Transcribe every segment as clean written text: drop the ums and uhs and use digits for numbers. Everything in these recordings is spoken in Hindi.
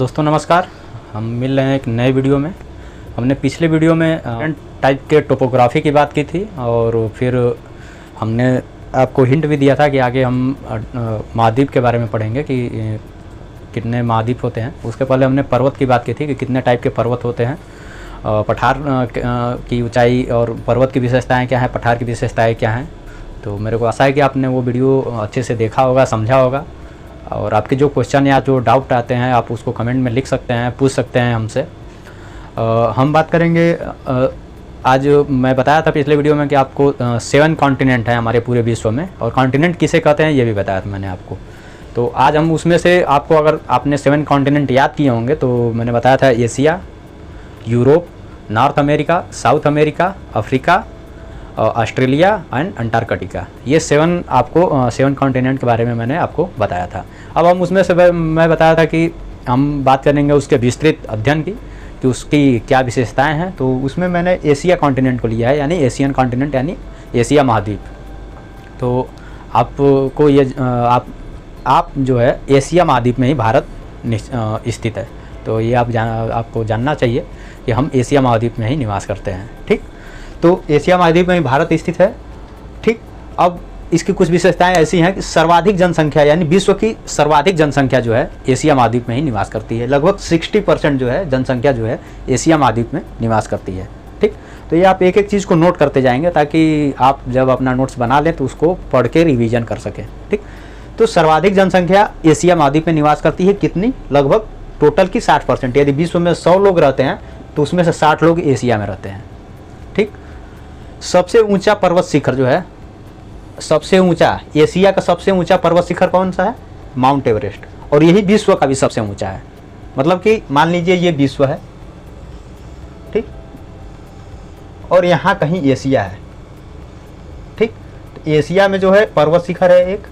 दोस्तों नमस्कार। हम मिल रहे हैं एक नए वीडियो में। हमने पिछले वीडियो में टाइप के टोपोग्राफी की बात की थी और फिर हमने आपको हिंट भी दिया था कि आगे हम महाद्वीप के बारे में पढ़ेंगे कि कितने महाद्वीप होते हैं। उसके पहले हमने पर्वत की बात की थी कि कितने टाइप के पर्वत होते हैं, पठार की ऊंचाई और पर्वत की विशेषताएँ क्या हैं, पठार की विशेषताएँ क्या हैं। तो मेरे को आशा है कि आपने वो वीडियो अच्छे से देखा होगा, समझा होगा और आपके जो क्वेश्चन या जो डाउट आते हैं आप उसको कमेंट में लिख सकते हैं, पूछ सकते हैं हमसे। हम बात करेंगे आज मैं बताया था पिछले वीडियो में कि आपको 7 कॉन्टिनेंट हैं हमारे पूरे विश्व में और कॉन्टिनेंट किसे कहते हैं ये भी बताया था मैंने आपको। तो आज हम उसमें से आपको, अगर आपने 7 कॉन्टिनेंट याद किए होंगे तो मैंने बताया था Asia, Europe, north America, south America, Africa, Australia and Antarctica. ये 7 कॉन्टिनेंट के बारे में मैंने आपको बताया था। अब हम उसमें से मैं बताया था कि हम बात करेंगे उसके विस्तृत अध्ययन की कि उसकी क्या विशेषताएं हैं। तो उसमें मैंने एशिया कॉन्टिनेंट को लिया है, यानी एशियन कॉन्टिनेंट यानी एशिया महाद्वीप। तो आपको ये आप जो है एशिया महाद्वीप में ही भारत स्थित है। तो ये आपको जानना चाहिए कि हम एशिया महाद्वीप में ही निवास करते हैं। ठीक, तो एशिया महाद्वीप में भारत स्थित है। ठीक, अब इसकी कुछ विशेषताएं ऐसी हैं कि सर्वाधिक जनसंख्या यानी विश्व की सर्वाधिक जनसंख्या जो है एशिया महाद्वीप में ही निवास करती है। लगभग 60% जो है जनसंख्या जो है एशिया महाद्वीप में निवास करती है। ठीक, तो ये आप एक एक चीज़ को नोट करते जाएंगे ताकि आप जब अपना नोट्स बना लें तो उसको पढ़ के रिविजन कर सकें। ठीक, तो सर्वाधिक जनसंख्या एशिया महाद्वीप में निवास करती है कितनी? लगभग टोटल की 60%। यदि विश्व में 100 लोग रहते हैं तो उसमें से 60 लोग एशिया में रहते हैं। ठीक, सबसे ऊंचा पर्वत शिखर जो है, सबसे ऊंचा एशिया का सबसे ऊंचा पर्वत शिखर कौन सा है? Mount Everest. और यही विश्व का भी सबसे ऊंचा है। मतलब कि मान लीजिए ये विश्व है, ठीक, और यहाँ कहीं एशिया है। ठीक, तो एशिया में जो है पर्वत शिखर है एक,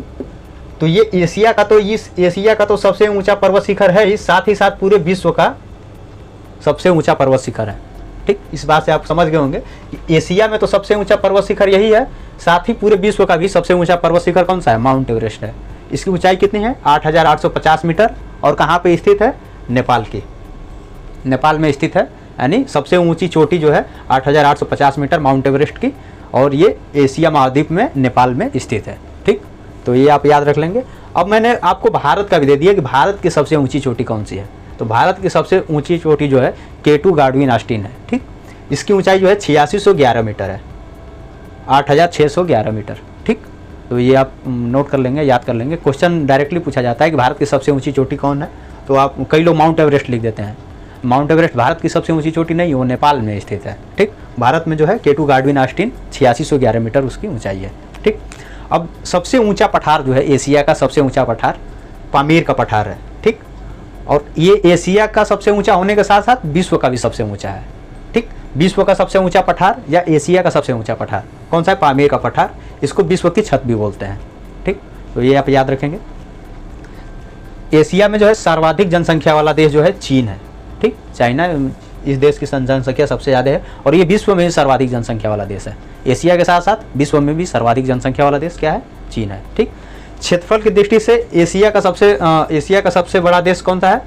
तो ये एशिया का, तो इस एशिया का तो सबसे ऊंचा पर्वत शिखर है ही, साथ ही साथ पूरे विश्व का सबसे ऊंचा पर्वत शिखर है। ठीक, इस बात से आप समझ गए होंगे कि एशिया में तो सबसे ऊंचा पर्वत शिखर यही है, साथ ही पूरे विश्व का भी सबसे ऊंचा पर्वत शिखर कौन सा है? माउंट एवरेस्ट है। इसकी ऊंचाई कितनी है? 8850 मीटर। और कहाँ पे स्थित है? नेपाल की, नेपाल में स्थित है। यानी सबसे ऊंची चोटी जो है 8850 मीटर माउंट एवरेस्ट की, और ये एशिया महाद्वीप में नेपाल में स्थित है। ठीक, तो ये आप याद रख लेंगे। अब मैंने आपको भारत का भी दे दिया कि भारत की सबसे ऊँची चोटी कौन सी है। तो भारत की सबसे ऊंची चोटी जो है K2 गार्डविन ऑस्टिन है। ठीक, इसकी ऊंचाई जो है 8611 मीटर है, 8611 मीटर। ठीक, तो ये आप नोट कर लेंगे, याद कर लेंगे। क्वेश्चन डायरेक्टली पूछा जाता है कि भारत की सबसे ऊंची चोटी कौन है, तो आप कई लोग माउंट एवरेस्ट लिख देते हैं। माउंट एवरेस्ट भारत की सबसे ऊंची चोटी नहीं, वो नेपाल में स्थित है। ठीक, भारत में जो है K2 गार्डविन ऑस्टिन 8611 मीटर उसकी ऊंचाई है। ठीक, अब सबसे ऊंचा पठार जो है एशिया का सबसे ऊंचा पठार पामीर का पठार है। ठीक, और ये एशिया का सबसे ऊंचा होने के साथ साथ विश्व का भी सबसे ऊंचा है। ठीक, विश्व का सबसे ऊंचा पठार या एशिया का सबसे ऊंचा पठार कौन सा है? पामीर का पठार। इसको विश्व की छत भी बोलते हैं। ठीक, तो ये आप याद रखेंगे। एशिया में जो है सर्वाधिक जनसंख्या वाला देश जो है चीन है। ठीक, चाइना, इस देश की जनसंख्या सबसे ज़्यादा है और ये विश्व में भी सर्वाधिक जनसंख्या वाला देश है। एशिया के साथ साथ विश्व में भी सर्वाधिक जनसंख्या वाला देश क्या है? चीन है। ठीक, क्षेत्रफल की दृष्टि से एशिया का सबसे बड़ा देश कौन सा है?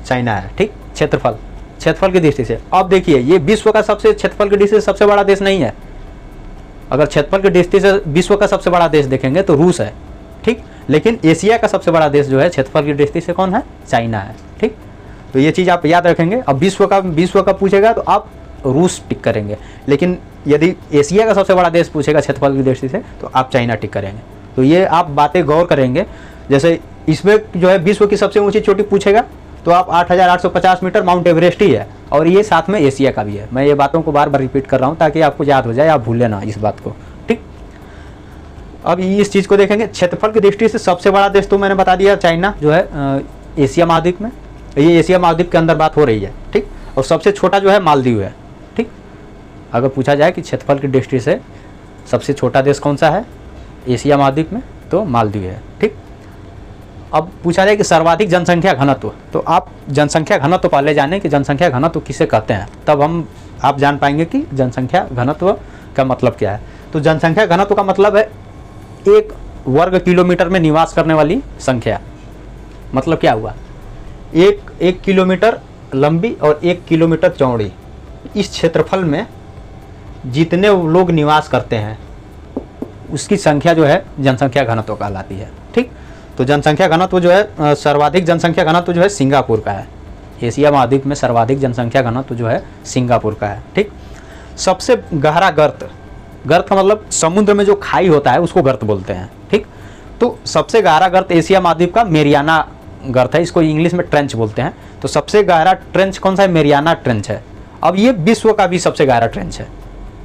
चाइना है। ठीक, क्षेत्रफल की दृष्टि से। अब देखिए, ये विश्व का सबसे क्षेत्रफल की दृष्टि से सबसे बड़ा देश नहीं है। अगर क्षेत्रफल की दृष्टि से विश्व का सबसे बड़ा देश देखेंगे तो रूस है। ठीक, लेकिन एशिया का सबसे बड़ा देश जो है क्षेत्रफल की दृष्टि से कौन है? चाइना है। ठीक, तो ये चीज़ आप याद रखेंगे। अब विश्व का पूछेगा तो आप रूस टिक करेंगे, लेकिन यदि एशिया का सबसे बड़ा देश पूछेगा क्षेत्रफल की दृष्टि से तो आप चाइना टिक करेंगे। तो ये आप बातें गौर करेंगे। जैसे इसमें जो है विश्व की सबसे ऊंची चोटी पूछेगा तो आप 8850 मीटर माउंट एवरेस्ट ही है, और ये साथ में एशिया का भी है। मैं ये बातों को बार बार रिपीट कर रहा हूँ ताकि आपको याद हो जाए, आप भूलें ना इस बात को। ठीक, अब इस चीज़ को देखेंगे। क्षेत्रफल की दृष्टि से सबसे बड़ा देश तो मैंने बता दिया चाइना जो है एशिया महाद्वीप में, ये एशिया महाद्वीप के अंदर बात हो रही है। ठीक, और सबसे छोटा जो है मालदीव है। ठीक, अगर पूछा जाए कि क्षेत्रफल की दृष्टि से सबसे छोटा देश कौन सा है एशिया महाद्वीप में, तो मालदीव है। ठीक, अब पूछा जाए कि सर्वाधिक जनसंख्या घनत्व, तो आप जनसंख्या घनत्व पहले जाने कि जनसंख्या घनत्व किसे कहते हैं, तब आप जान पाएंगे कि जनसंख्या घनत्व का मतलब क्या है। तो जनसंख्या घनत्व का मतलब है 1 वर्ग किलोमीटर में निवास करने वाली संख्या। मतलब क्या हुआ? 1 किलोमीटर लंबी और 1 किलोमीटर चौड़ी। इस क्षेत्रफल में जितने लोग निवास करते हैं उसकी संख्या जो है जनसंख्या घनत्व कहलाती है। ठीक, तो जनसंख्या घनत्व जो है सर्वाधिक जनसंख्या घनत्व जो है सिंगापुर का है। एशिया महाद्वीप में सर्वाधिक जनसंख्या घनत्व जो है सिंगापुर का है। ठीक, सबसे गहरा गर्त, गर्त का मतलब समुद्र में जो खाई होता है उसको गर्त बोलते हैं। ठीक, तो सबसे गहरा गर्त एशिया महाद्वीप का मेरियाना गर्त है, इसको इंग्लिश में ट्रेंच बोलते हैं। तो सबसे गहरा ट्रेंच कौन सा है? मेरियाना ट्रेंच है। अब ये विश्व का भी सबसे गहरा ट्रेंच है।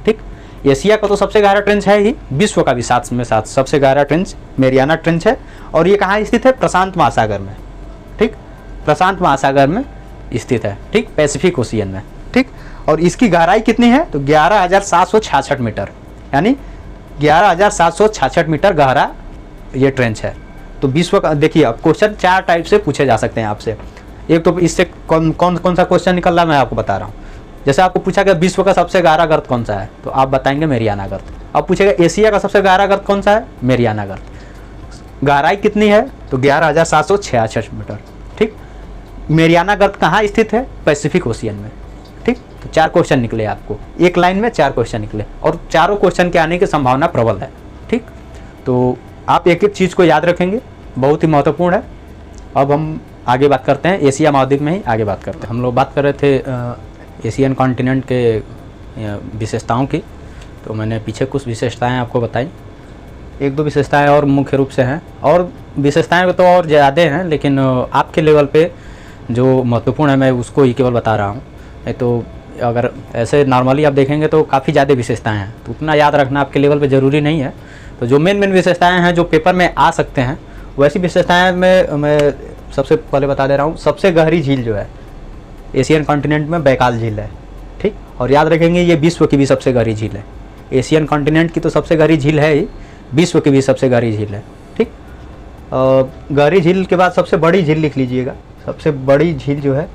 ठीक, एशिया का तो सबसे गहरा ट्रेंच है ही, विश्व का भी साथ में साथ सबसे गहरा ट्रेंच मेरियाना ट्रेंच है। और ये कहाँ स्थित है? प्रशांत महासागर में। ठीक, प्रशांत महासागर में स्थित है। ठीक, पैसिफिक ओशियन में। ठीक, और इसकी गहराई कितनी है? तो 11,766 मीटर, यानी 11,766 मीटर गहरा ये ट्रेंच है। तो विश्व का देखिए, अब क्वेश्चन 4 टाइप से पूछे जा सकते हैं आपसे। एक तो इससे कौन सा क्वेश्चन निकल रहा है मैं आपको बता रहा हूँ। जैसे आपको पूछा गया विश्व का सबसे गहरा गर्त कौन सा है, तो आप बताएंगे मेरियाना गर्त। अब पूछेगा एशिया का सबसे गहरा गर्त कौन सा है? मेरियाना गर्त। गहराई कितनी है? तो 11,766 मीटर। ठीक, मेरियाना गर्त कहाँ स्थित है? पैसिफिक ओशियन में। ठीक, तो 4 क्वेश्चन निकले आपको, एक लाइन में 4 क्वेश्चन निकले और चारों क्वेश्चन के आने की संभावना प्रबल है। ठीक, तो आप एक एक चीज़ को याद रखेंगे, बहुत ही महत्वपूर्ण है। अब हम आगे बात करते हैं, एशिया महाद्वीप में ही आगे बात करते हैं। हम लोग बात कर रहे थे एशियन कॉन्टिनेंट के विशेषताओं की, तो मैंने पीछे कुछ विशेषताएं आपको बताई। 1-2 विशेषताएं और मुख्य रूप से हैं, और विशेषताएं तो और ज़्यादा हैं, लेकिन आपके लेवल पे जो महत्वपूर्ण है मैं उसको ही केवल बता रहा हूँ। नहीं तो अगर ऐसे नॉर्मली आप देखेंगे तो काफ़ी ज़्यादा विशेषताएं हैं, तो उतना याद रखना आपके लेवल पे ज़रूरी नहीं है। तो जो मेन विशेषताएं हैं जो पेपर में आ सकते हैं, वैसी विशेषताएं मैं सबसे पहले बता दे रहा हूँ। सबसे गहरी झील जो है एशियन कॉन्टिनेंट में बैकाल झील है। ठीक, और याद रखेंगे ये विश्व की भी सबसे गहरी झील है। एशियन कॉन्टिनेंट की तो सबसे गहरी झील है ही, विश्व की भी सबसे गहरी झील है। ठीक, गहरी झील के बाद सबसे बड़ी झील लिख लीजिएगा। सबसे बड़ी झील जो है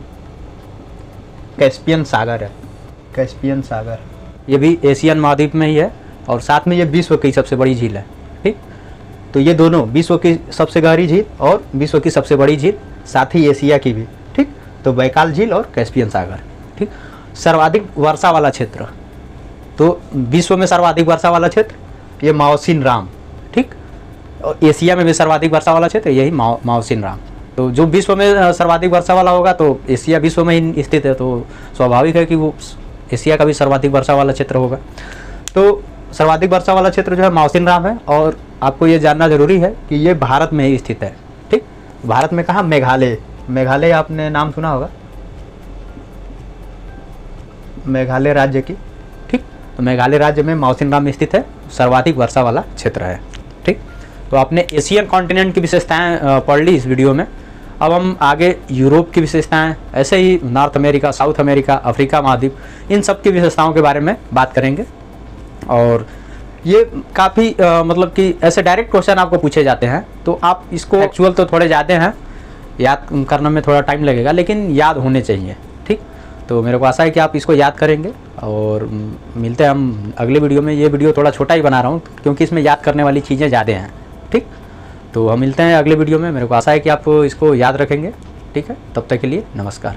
कैस्पियन सागर है। कैस्पियन सागर ये भी एशियन महाद्वीप में ही है, और साथ में ये विश्व की सबसे बड़ी झील है। ठीक, तो ये दोनों विश्व की सबसे गहरी झील और विश्व की सबसे बड़ी झील, साथ ही एशिया की भी। ठीक, तो बैकाल झील और कैस्पियन सागर। ठीक, सर्वाधिक वर्षा वाला क्षेत्र, तो विश्व में सर्वाधिक वर्षा वाला क्षेत्र ये माओसिन राम। ठीक, और एशिया में भी सर्वाधिक वर्षा वाला क्षेत्र यही माओसिन राम। तो जो विश्व में सर्वाधिक वर्षा वाला होगा तो एशिया विश्व में ही स्थित है, तो स्वाभाविक है कि वो एशिया का भी सर्वाधिक वर्षा वाला क्षेत्र होगा। तो सर्वाधिक वर्षा वाला क्षेत्र जो है माओसिन राम है, और आपको ये जानना जरूरी है कि ये भारत में ही स्थित है। ठीक, भारत में कहाँ? मेघालय। मेघालय आपने नाम सुना होगा, मेघालय राज्य की। ठीक, तो मेघालय राज्य में माओसिन राम स्थित है, सर्वाधिक वर्षा वाला क्षेत्र है। ठीक, तो आपने एशियन कॉन्टिनेंट की विशेषताएं पढ़ ली इस वीडियो में। अब हम आगे यूरोप की विशेषताएं, ऐसे ही north America, south America, Africa महाद्वीप, इन सब की विशेषताओं के बारे में बात करेंगे। और ये काफ़ी मतलब कि ऐसे डायरेक्ट क्वेश्चन आपको पूछे जाते हैं, तो आप इसको एक्चुअल तो थोड़े ज़्यादा हैं, याद करने में थोड़ा टाइम लगेगा, लेकिन याद होने चाहिए। ठीक, तो मेरे को आशा है कि आप इसको याद करेंगे। और मिलते हैं हम अगले वीडियो में। ये वीडियो थोड़ा छोटा ही बना रहा हूँ क्योंकि इसमें याद करने वाली चीज़ें ज़्यादा हैं। ठीक, तो हम मिलते हैं अगले वीडियो में। मेरे को आशा है कि आप इसको याद रखेंगे। ठीक है, तब तक के लिए नमस्कार।